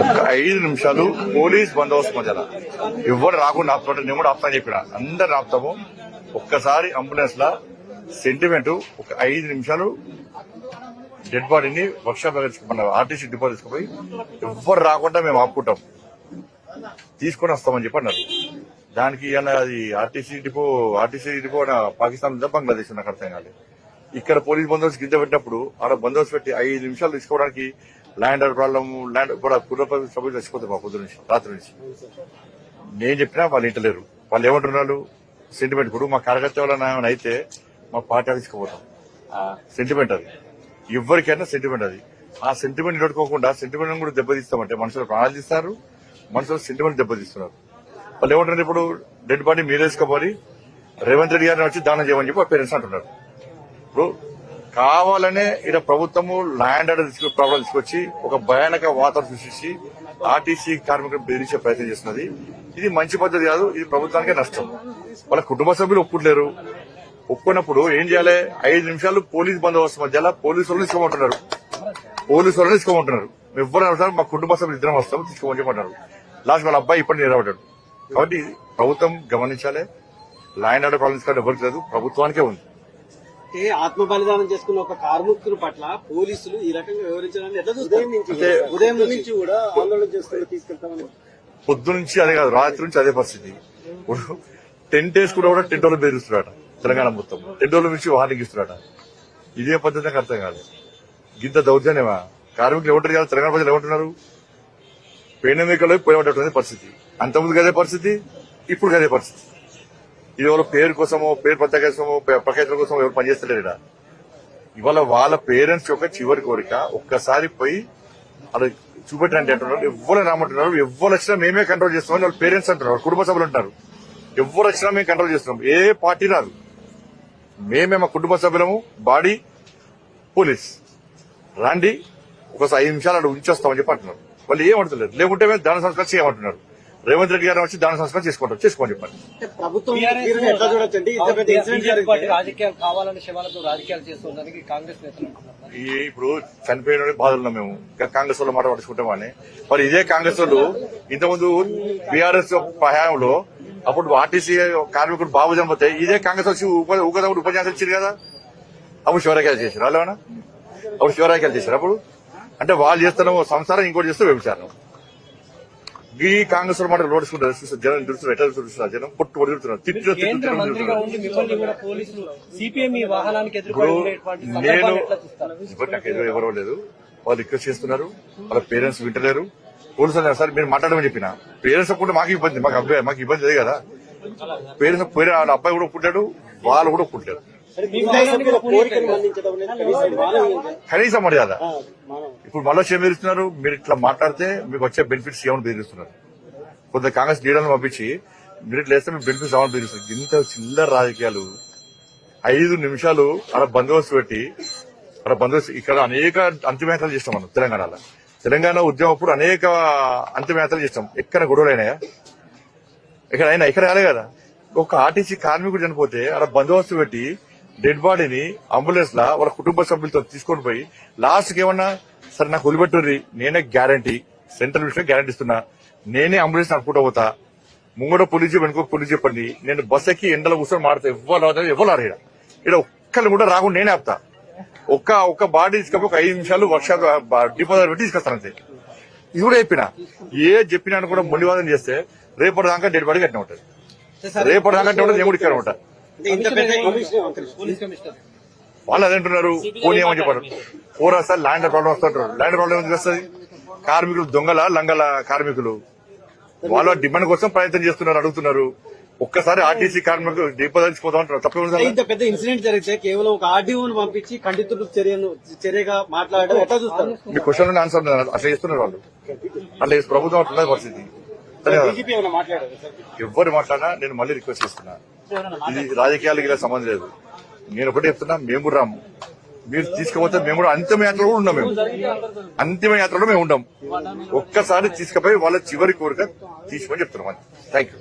ఒక 5 నిమిషాలు పోలీస్ బందోబస్తు మధ్యలో ఎవరు రాకుండా ఆపుతుంటే నేను కూడా ఆపుతాను చెప్పిన అందరు ఆపుతాము. ఒక్కసారి అంబులెన్స్ లా సెంటిమెంట్ ఒక 5 నిమిషాలు డెడ్ బాడీని వర్క్షాప్ మన ఆర్టీసీ డిపో తీసుకుపోయి ఎవ్వరు రాకుండా మేము ఆపుకుంటాం, తీసుకొని వస్తామని చెప్పి అన్నారు. దానికి ఇలా అది ఆర్టీసీ డిపో పాకిస్తాన్ ఉందా బంగ్లాదేశ్ నాకు అర్థం కాలేదు. ఇక్కడ పోలీస్ బందోబస్తు గిద్ద పెట్టినప్పుడు ఆడ బందోబస్తు పెట్టి 5 నిమిషాలు తీసుకోవడానికి ల్యాండ్ ప్రాబ్లం ల్యాండ్ కూడా కుటుంబ సభ్యులు చచ్చిపోతాయి మా పొద్దు నుంచి రాత్రి నుంచి. నేను చెప్పినా వాళ్ళు ఇంటలేరు. వాళ్ళు ఏమంటున్నారు సెంటిమెంట్. ఇప్పుడు మా కార్యకర్త వల్ల అయితే మా పార్టీ తీసుకుపోతాం. సెంటిమెంట్ అది ఎవరికైనా సెంటిమెంట్ అది. ఆ సెంటిమెంట్ నడుకోకుండా సెంటిమెంట్ కూడా దెబ్బతీస్తామంటే మనుషులు ప్రాణాలు తీస్తారు, మనుషులు సెంటిమెంట్ దెబ్బతీస్తున్నారు. వాళ్ళు ఏమంటున్నారు ఇప్పుడు డెడ్ బాడీ మీరేసుకోవాలి రేవంత్ రెడ్డి గారిని వచ్చి దానం చేయమని చెప్పి పేరెంట్స్ అంటున్నారు. ఇప్పుడు కావాలనే ఇక్కడ ప్రభుత్వము ల్యాండ్ ఆర్డర్ ప్రాబ్లం తీసుకొచ్చి ఒక భయానక వాతావరణం సృష్టించి ఆర్టీసీ కార్మికులు బెదిరించే ప్రయత్నం చేస్తున్నది. ఇది మంచి పద్ధతి కాదు, ఇది ప్రభుత్వానికే నష్టం. వాళ్ళ కుటుంబ సభ్యులు ఒప్పుకోలేరు. ఒప్పుకున్నప్పుడు ఏం చేయాలి? 5 నిమిషాలు పోలీస్ బందోబస్తు మధ్యలో పోలీసు వాళ్ళని తీసుకోమంటున్నారు. ఎవరు మా కుటుంబ సభ్యులు ఇద్దరం వస్తాం తీసుకోమని చెప్పంటారు. లాస్ట్ వాళ్ళ అబ్బాయి ఇప్పటి నిలబడ్డాడు. కాబట్టి ప్రభుత్వం గమనించాలి. ల్యాండ్ ఆర్డర్ ప్రాబ్లమ్స్ కానీ ఎవరికి లేదు, ప్రభుత్వానికే ఉంది. ఆత్మ బలిదానం చేసుకున్న ఒక కార్మికుల పట్ల పోలీసులు ఈ రకంగా వివరించడానికి ఎట్లా చూస్తారు? ఉదయం నుంచి కూడా ఆందోళన చేస్తారు, తీసుకెళ్తామని. పొద్దు నుంచి అదే కాదు, రాత్రి నుంచి అదే పరిస్థితి. ఇప్పుడు టెంట్ వేసుకున్నా కూడా టెంట్ వాళ్ళు బెదిరిస్తున్నారట. తెలంగాణ మొత్తం టెంట్ వాళ్ళ నుంచి వార్నింగ్ ఇస్తున్నారట. ఇదే పద్ధతి నాకు అర్థం కాదు. గింత దౌర్జన్యమా? కార్మికులు ఏమంటారు కదా, తెలంగాణ ప్రజలు ఏమంటున్నారు? పేనమికలో పోయేటటువంటి పరిస్థితి. అంతకుముందు అదే పరిస్థితి, ఇప్పుడు అదే పరిస్థితి. ఇది వాళ్ళ పేరు కోసమో పేరు ప్రఖ్యాతుల కోసమో ఎవరు పనిచేస్తలేరు ఇక్కడ. ఇవాళ వాళ్ళ పేరెంట్స్ యొక్క చివరి కోరిక ఒక్కసారి పోయి అది చూపెట్టండి అంటున్నారు. ఎవరు రామంటున్నారు. ఎవరు వచ్చినా మేమే కంట్రోల్ చేస్తామని వాళ్ళ పేరెంట్స్ అంటున్నారు, కుటుంబ సభ్యులు అంటారు. ఎవరు వచ్చినా మేము కంట్రోల్ చేస్తున్నాం, ఏ పార్టీ రాదు. మేమే మా కుటుంబ సభ్యులము, బాడీ పోలీస్ రాండి ఒకసారి 5 నిమిషాలు అక్కడ ఉంచేస్తామని చెప్పి అంటున్నారు. వాళ్ళు ఏమంటలేరు. లేకుంటే మేము దాన సంస్కారం చేయమంటున్నారు. రేవంత్ రెడ్డి గారు వచ్చి దాన సంస్కారం చేసుకోమని చెప్పండి. ప్రభుత్వం ఇప్పుడు చనిపోయిన బాధలున్నాం మేము. కాంగ్రెస్ వాళ్ళు మాట పట్టించుకుంటామని. మరి ఇదే కాంగ్రెస్ వాళ్ళు ఇంతకుముందు బీఆర్ఎస్ హయాంలో అప్పుడు ఆర్టీసీ కార్మికుడు బాబు చనిపోతే ఇదే కాంగ్రెస్ వచ్చి ఉపన్యాసం ఇచ్చారు కదా. అప్పుడు శివరాఖ్యాలు చేశారు. వాళ్ళేమన్నా అప్పుడు శివరాఖ్యాలు చేశారు. అప్పుడు అంటే వాళ్ళు చేస్తున్న సంసారం, ఇంకోటి చేస్తే వ్యభిచారం. ఈ కాంగ్రెస్ మాట నోడుచుకుంటారు. జనం చూస్తున్నారు, ఎట్లా చూస్తున్నారు, జనం పొట్టు పొడుగుతున్నారు, నాకు ఎవరో లేదు. వాళ్ళు రిక్వెస్ట్ చేస్తున్నారు, వాళ్ళ పేరెంట్స్ వింటలేరు. పోలీసులు సార్ మీరు మాట్లాడమని చెప్పిన పేరెంట్స్ కూడా మాకు ఇబ్బంది, మాకు ఇబ్బంది లేదు కదా. పేరెంట్స్ వాళ్ళ అబ్బాయి కూడా పుట్టాడు, వాళ్ళు కూడా పుట్టారు. కనీసం మర్యాద. ఇప్పుడు మళ్ళీ ఏం బెదిరిస్తున్నారు? మీరు ఇట్లా మాట్లాడితే మీకు వచ్చే బెనిఫిట్స్ ఏమని బెదిరిస్తున్నారు. కొంత కాంగ్రెస్ లీడర్లను పంపించి మీరు ఇట్లా వేస్తే మీకు బెనిఫిట్స్ ఏమని బెదిరిస్తున్నారు. ఇంత చిల్లర రాజకీయాలు. 5 నిమిషాలు అక్కడ బందోబస్తు పెట్టి ఇక్కడ అనేక అంతిమయాత్రలు చేస్తాం మనం తెలంగాణలో. తెలంగాణ ఉద్యమం అప్పుడు అనేక అంతిమయాత్రలు చేస్తాం. ఎక్కడ గొడవలైనాయా? ఎక్కడ రాలే కదా. ఒక ఆర్టీసీ కార్మికుడు చనిపోతే అక్కడ బందోబస్తు పెట్టి డెడ్ బాడీని అంబులెన్స్ లా వాళ్ళ కుటుంబ సభ్యులతో తీసుకొని పోయి లాస్ట్ కి ఏమన్నా సరే నాకు వదిలిపెట్టుర్రి, నేనే గ్యారంటీ సెంట్రల్ విషయం గ్యారంటీ ఇస్తున్నా, నేనే అంబులెన్స్ నడుపుకుంటూ పోతా, ముంగడ పోలీసు వెనుక పోలీసు చెప్పండి, నేను బస్ ఎక్కి ఎండలో కూర్చొని మాడతా, ఎవరు రారు ఇక్కడ ఒక్కళ్ళు కూడా రాకుండా నేనే ఆపుతా. ఒక్క బాడీ తీసుకపోయి ఒక 5 నిమిషాలు వర్షాలు డిపో దగ్గర పెట్టి తీసుకొస్తాను అంతే. ఇది కూడా చెప్పినా కూడా మొండివాదం చేస్తే రేపటి దాకా డెడ్ బాడీ కట్టిన ఉంటుంది. రేపటి దాకా ఉంటుంది, నేను కూడా ఇక్కడ ఉంటా. వాళ్ళు అదేంటున్నారు, పోనీ ఏమని చెప్పారు. పోరా సార్ ల్యాండ్ ప్రాబ్లం వస్తుంటారు. ల్యాండ్ ప్రాబ్లం ఎందుకు వస్తుంది? కార్మికులు దొంగల లంగల కార్మికులు వాళ్ళ డిమాండ్ కోసం ప్రయత్నం చేస్తున్నారు, అడుగుతున్నారు. ఒక్కసారి ఆర్టీసీ కార్మికులు డిపో తీసుకుపోతామంటారు. తప్పే. ఇంత పెద్ద ఇన్సిడెంట్ జరిగితే కేవలం ఒక ఆర్డీఓను పంపించి ఖండితులకు చర్యగా మాట్లాడడం ఎట్లా చూస్తారు? మీ క్వశ్చన్ ఆన్సర్ అట్లా చేస్తున్నారు వాళ్ళు. అట్లా ప్రభుత్వం అట్లా పరిస్థితి. ఎవరు మాట్లాడినా నేను మళ్ళీ రిక్వెస్ట్ చేస్తున్నా, ఇది రాజకీయాలకి ఇలా సంబంధం లేదు. నేను ఒకటే చెప్తున్నా, మేము కూడా రాము. మీరు తీసుకుపోతే మేము కూడా అంతిమ యాత్రలో ఉన్నాం. అంతిమ యాత్రలో మేము ఉంటాం. ఒక్కసారి తీసుకుపోయి వాళ్ళ చివరి కోరిక తీసుకోమని చెప్తున్నాం. Thank you.